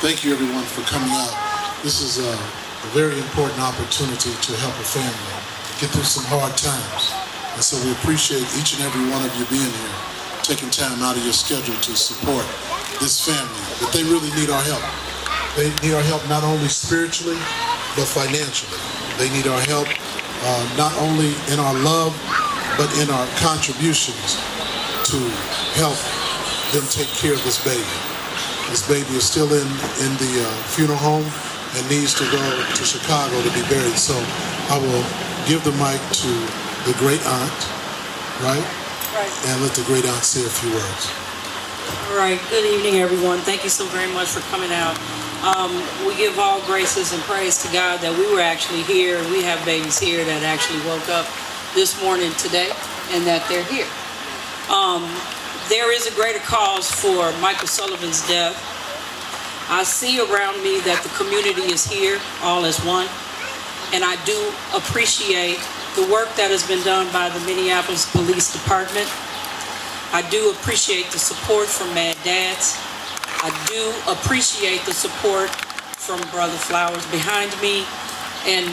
Thank you, everyone, for coming out. This is a very important opportunity to help a family get through some hard times. And so we appreciate each and every one of you being here, taking time out of your schedule to support this family. But they really need our help. They need our help not only spiritually, but financially. They need our help not only in our love, but in our contributions to help them take care of this baby. This baby is still in the funeral home and needs to go to Chicago to be buried. So I will give the mic to the great aunt, right? Right. And let the great aunt say a few words. All right. Good evening, everyone. Thank you so very much for coming out. We give all graces and praise to God that we were actually here, and we have babies here that actually woke up this morning today, and that they're here. There is a greater cause for Michael Sullivan's death. I see around me that the community is here, all as one, and I do appreciate the work that has been done by the Minneapolis Police Department. I do appreciate the support from Mad Dads. I do appreciate the support from Brother Flowers behind me. And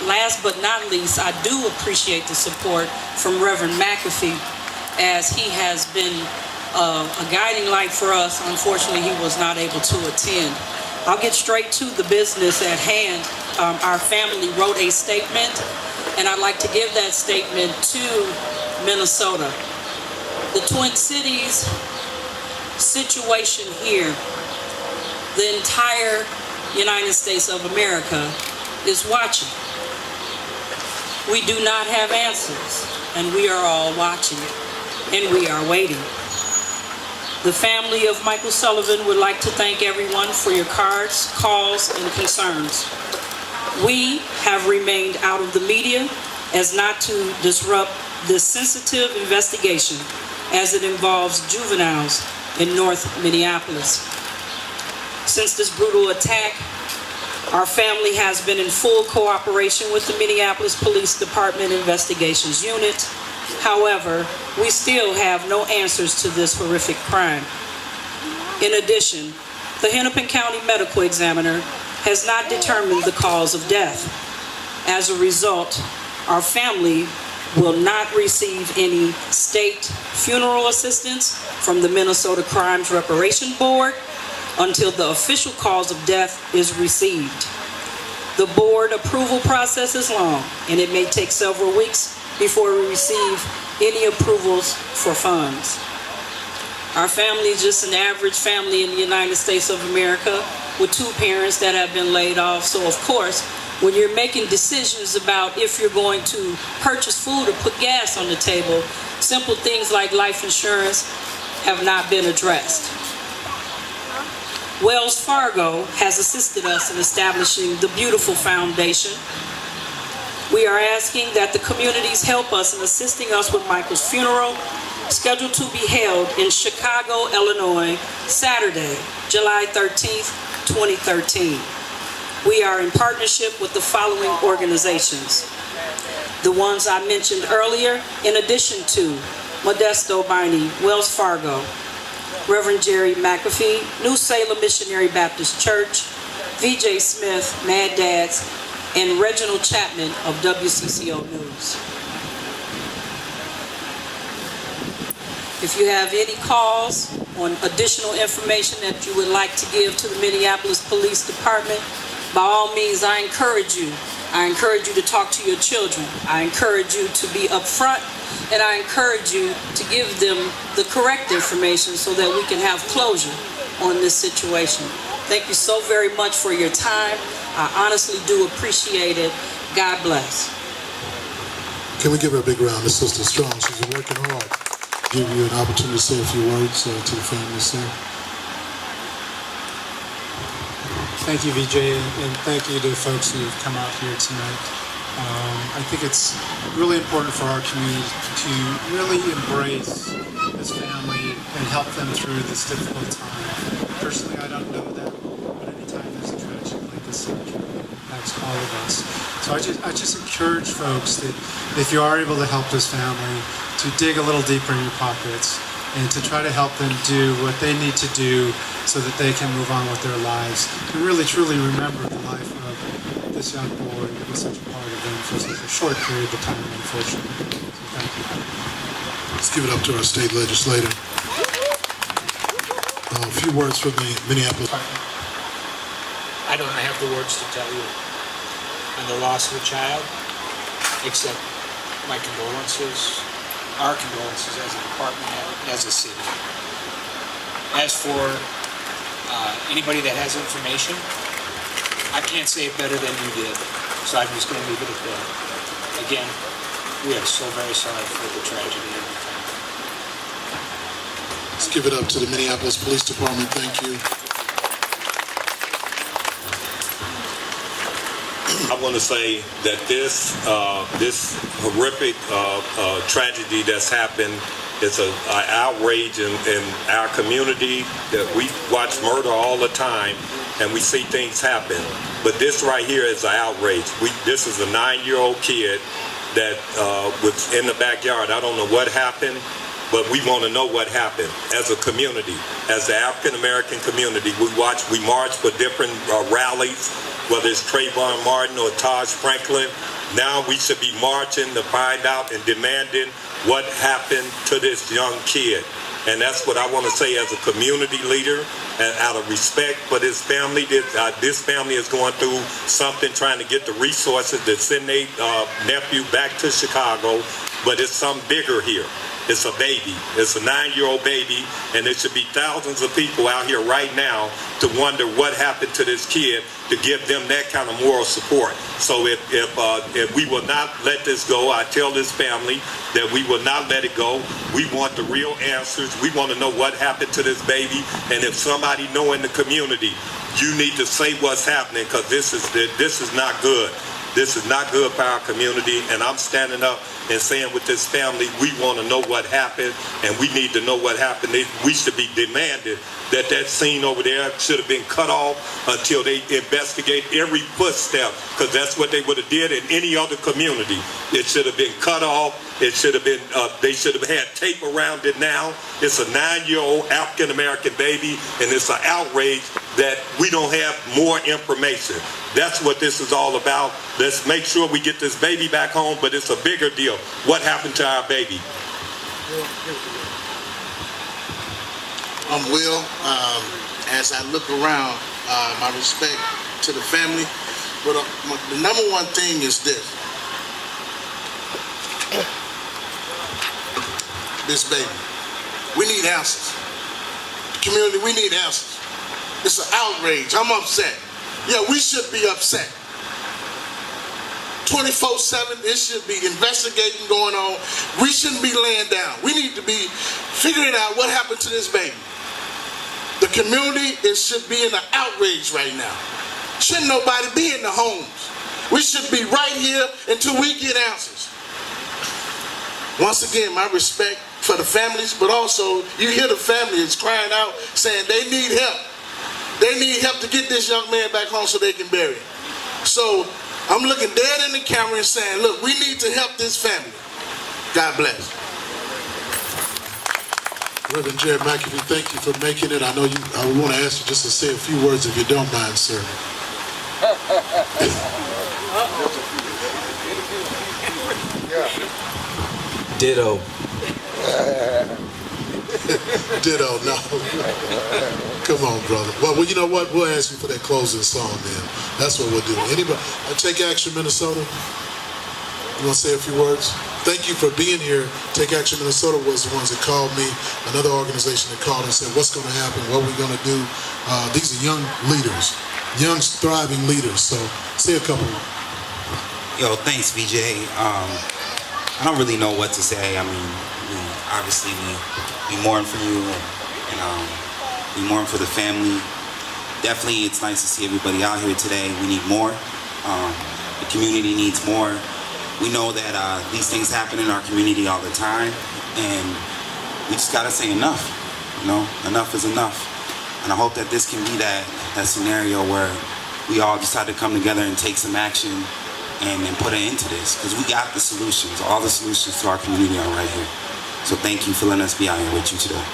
last but not least, I do appreciate the support from Reverend McAfee, as he has been a guiding light for us. Unfortunately, he was not able to attend. I'll get straight to the business at hand. Our family wrote a statement, and I'd like to give that statement to Minnesota. The Twin Cities situation here, the entire United States of America is watching. We do not have answers, and we are all watching, and we are waiting. The family of Michael Sullivan would like to thank everyone for your cards, calls, and concerns. We have remained out of the media as not to disrupt this sensitive investigation, as it involves juveniles in North Minneapolis. Since this brutal attack, our family has been in full cooperation with the Minneapolis Police Department Investigations Unit. However, we still have no answers to this horrific crime. In addition, the Hennepin County Medical Examiner has not determined the cause of death. As a result, our family will not receive any state funeral assistance from the Minnesota Crimes Reparation Board until the official cause of death is received. The board approval process is long, and it may take several weeks before we receive any approvals for funds. Our family is just an average family in the United States of America with two parents that have been laid off. So of course, when you're making decisions about if you're going to purchase food or put gas on the table, simple things like life insurance have not been addressed. Wells Fargo has assisted us in establishing the beautiful foundation. We are asking that the communities help us in assisting us with Michael's funeral, scheduled to be held in Chicago, Illinois, Saturday, July 13th, 2013. We are in partnership with the following organizations. The ones I mentioned earlier, in addition to Modesto Binding, Wells Fargo, Reverend Jerry McAfee, New Salem Missionary Baptist Church, VJ Smith, Mad Dads, and Reginald Chapman of WCCO News. If you have any calls on additional information that you would like to give to the Minneapolis Police Department, by all means, I encourage you. I encourage you to talk to your children. I encourage you to be upfront, and I encourage you to give them the correct information so that we can have closure on this situation. Thank you so very much for your time. I honestly do appreciate it. God bless. Can we give her a big round? This sister's strong. She's been working hard. Give you an opportunity to say a few words to the family, sir. Thank you, VJ, and thank you to the folks who have come out here tonight. I think it's really important for our community to really embrace this family and help them through this difficult time. Personally, I don't know them, but anytime there's a tragedy like this, it impacts all of us. So I just encourage folks that if you are able to help this family, to dig a little deeper in your pockets and to try to help them do what they need to do so that they can move on with their lives and really truly remember the life of this young boy who was such a part of them for such a short period of time, unfortunately. So thank you. Let's give it up to our state legislator. A few words from the Minneapolis. I don't have the words to tell you on the loss of a child, except my condolences, our condolences as a department, as a city. As for anybody that has information, I can't say it better than you did, so I'm just going to leave it at that. Again, we are so very sorry for the tragedy of the family. Let's give it up to the Minneapolis Police Department. Thank you. I want to say that this horrific tragedy that's happened is an outrage in our community. That we watch murder all the time and we see things happen. But this right here is an outrage. This is a 9-year-old kid that was in the backyard. I don't know what happened, but we want to know what happened as a community, as the African American community. We march for different rallies, whether it's Trayvon Martin or Taj Franklin. Now we should be marching to find out and demanding what happened to this young kid. And that's what I want to say as a community leader, and out of respect for this family. This family is going through something, trying to get the resources to send their nephew back to Chicago, but it's something bigger here. It's a baby. It's a 9-year-old baby, and there should be thousands of people out here right now to wonder what happened to this kid, to give them that kind of moral support. So if we will not let this go, I tell this family that we will not let it go. We want the real answers. We want to know what happened to this baby, and if somebody know in the community, you need to say what's happening, because this is not good. This is not good for our community, and I'm standing up and saying with this family, we want to know what happened, and we need to know what happened. We should be demanding that scene over there should have been cut off until they investigate every footstep, because that's what they would have did in any other community. It should have been cut off. It should have been, they should have had tape around it now. It's a 9-year-old African-American baby, and it's an outrage that we don't have more information. That's what this is all about. Let's make sure we get this baby back home, but it's a bigger deal. What happened to our baby? I'm Will. As I look around, my respect to the family, but the number one thing is this. This baby. We need answers. Community, we need answers. It's an outrage. I'm upset. Yeah, we should be upset. 24/7, it should be investigating going on. We shouldn't be laying down. We need to be figuring out what happened to this baby. The community should be in an outrage right now. Shouldn't nobody be in the homes. We should be right here until we get answers. Once again, my respect for the families, but also you hear the family is crying out saying they need help. They need help to get this young man back home so they can bury him. So I'm looking dead in the camera and saying, look, we need to help this family. God bless. Reverend Jerry McAfee, thank you for making it. I know I want to ask you just to say a few words if you don't mind, sir. Ditto. Ditto, no. Come on, brother. Well, you know what? We'll ask you for that closing song then. That's what we'll do. Anybody? Take Action Minnesota. You want to say a few words? Thank you for being here. Take Action Minnesota was the ones that called me. Another organization that called and said, what's going to happen? What are we going to do? These are young leaders, young, thriving leaders. So say a couple. Yo, thanks, VJ. I don't really know what to say. I mean, obviously we mourn for you, and we mourn for the family. Definitely, it's nice to see everybody out here today. We need more. The community needs more. We know that these things happen in our community all the time, and we just gotta say enough. You know, enough is enough. And I hope that this can be that scenario where we all decide to come together and take some action and put an end to this, because we got the solutions. All the solutions to our community are right here. So thank you for letting us be out here with you today.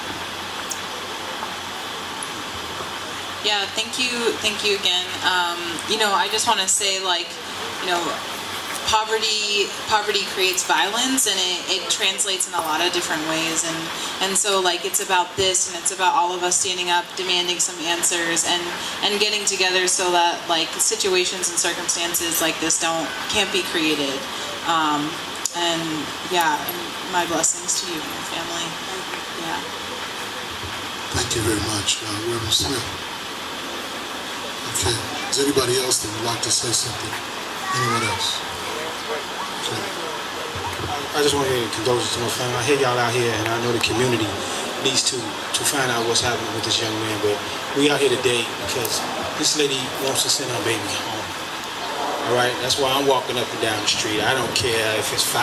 Yeah, thank you again. I just want to say, poverty creates violence, and it translates in a lot of different ways, and so it's about this, and it's about all of us standing up, demanding some answers, and getting together so that situations and circumstances like this can't be created. And my blessings to you and your family. Yeah. Thank you very much, Reverend Smith. Okay. Is there anybody else that would like to say something? Anyone else? Okay. I just want to give condolences to my family. I hear y'all out here, and I know the community needs to find out what's happening with this young man, but we out here today because this lady wants to send her baby home. All right? That's why I'm walking up and down the street. I don't care if it's $5,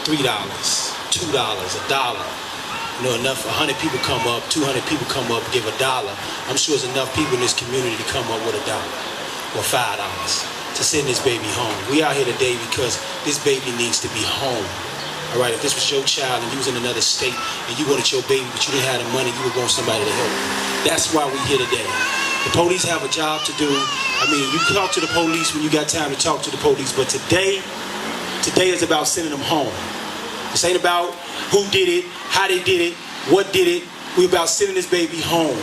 $3, $2, $1. Enough 100 people come up, 200 people come up, give $1. I'm sure there's enough people in this community to come up with $1 or $5 to send this baby home. We out here today because this baby needs to be home. All right, if this was your child and you was in another state and you wanted your baby but you didn't have the money, you would want somebody to help. That's why we're here today. The police have a job to do. I mean, you talk to the police when you got time to talk to the police, but today is about sending them home. This ain't about who did it, how they did it, what did it. We're about sending this baby home.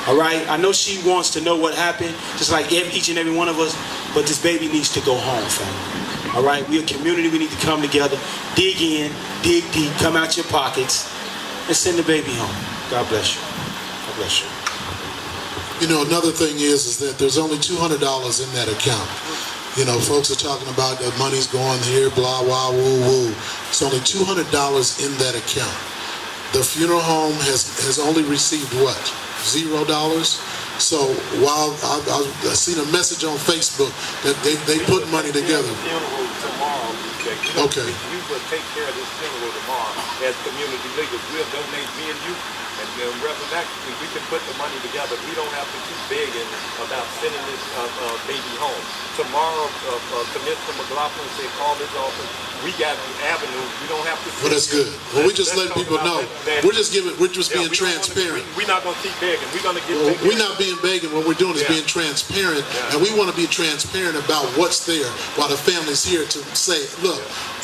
All right? I know she wants to know what happened, just like each and every one of us, but this baby needs to go home, family. All right? We're a community. We need to come together, dig in, dig deep, come out your pockets, and send the baby home. God bless you. God bless you. Another thing is that there's only $200 in that account. Folks are talking about that money's going here, blah, blah, woo, woo. It's only $200 in that account. The funeral home has only received what? $0? So while I've seen a message on Facebook that they put money together. Okay. We will take care of this funeral tomorrow as community leaders. We'll donate, me and you, and then actually we can put the money together. We don't have to keep begging about sending this baby home. Tomorrow, Commissioner McLaughlin said, call this office. We got the avenue. We don't have to. Well, that's good. Well, we just letting people know. We're just being transparent. We're not going to keep begging. We're going to get. We're not being begging. What we're doing is being transparent, and we want to be transparent about what's there while the family's here to say, look,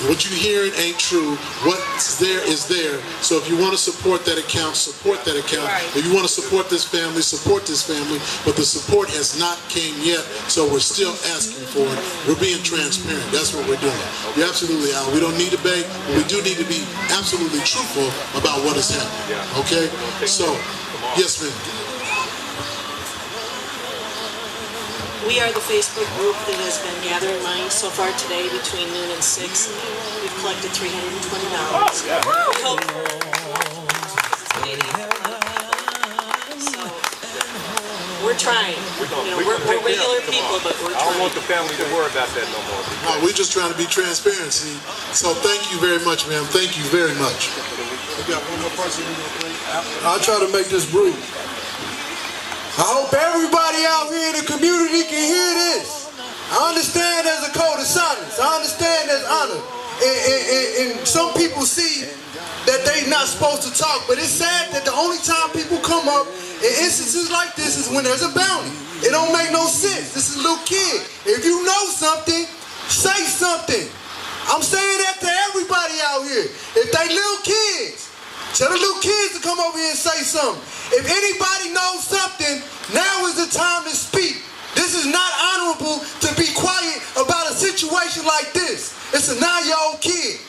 what you're hearing ain't true. What's there is there. So if you want to support that account, support that account. Right. If you want to support this family, support this family. But the support has not came yet, so we're still asking for it. We're being transparent. That's what we're doing. You're absolutely out. We don't need to beg, but we do need to be absolutely truthful about what is happening. Okay? So, yes, ma'am. We are the Facebook group that has been gathering money so far today between noon and 6. We've collected $320. So we're trying. We're regular people, but we're trying. I don't want the family to worry about that no more. No, we're just trying to be transparent. So thank you very much, ma'am. Thank you very much. We got one more person. I'll try to make this brief. I hope everybody out here in the community can hear this. I understand there's a code of silence. I understand there's honor. And some people see that they're not supposed to talk, but it's sad that the only time people come up in instances like this is when there's a bounty. It don't make no sense. This is a little kid. If you know something, say something. I'm saying that to everybody out here. If they little kids, tell the little kids to come over here and say something. If anybody knows something, now is the time to speak. This is not honorable to be quiet about a situation like this. It's a 9-year-old kid.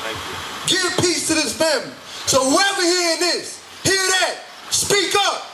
Thank you. Give peace to this family. So whoever hearing this, hear that, speak up.